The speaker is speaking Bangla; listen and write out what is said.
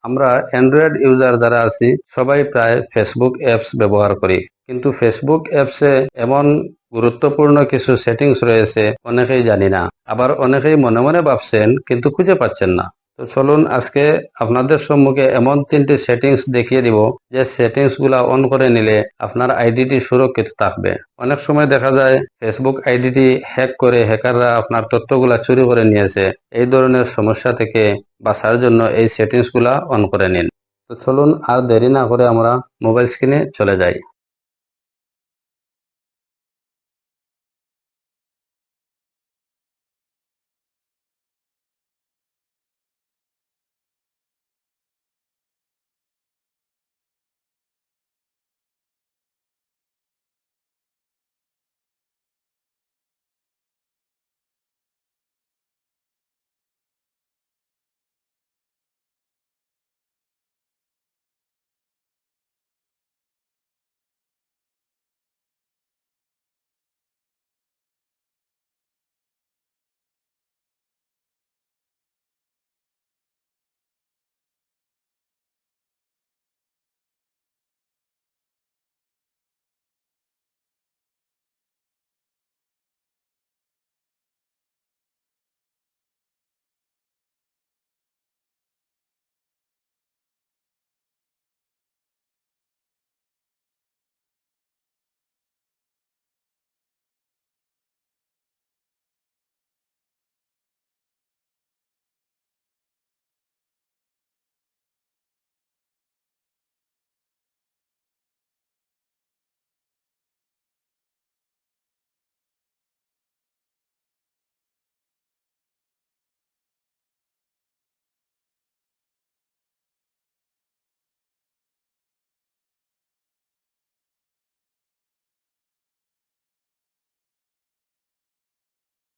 আমরা অ্যান্ড্রয়েড ইউজার যারা আছি সবাই প্রায় ফেসবুক অ্যাপস ব্যবহার করি, কিন্তু ফেসবুক অ্যাপসে এমন গুরুত্বপূর্ণ কিছু সেটিংস রয়েছে অনেকেই জানি না, আবার অনেকেই মনে মনে ভাবছেন কিন্তু খুঁজে পাচ্ছেন না। তো চলুন আজকে আপনাদের সম্মুখে এমন 3টি সেটিংস দেখিয়ে দিব যে সেটিংস গুলা অন করে নিলে আপনার আইডিটি সুরক্ষিত থাকবে। অনেক সময় দেখা যায় ফেসবুক আইডিটি হ্যাক করে হ্যাকাররা আপনার তথ্যগুলা চুরি করে নিয়েছে। এই ধরনের সমস্যা থেকে বাঁচার জন্য এই সেটিংস গুলা অন করে নিন। তো চলুন আর দেরি না করে আমরা মোবাইল স্ক্রিনে চলে যাই।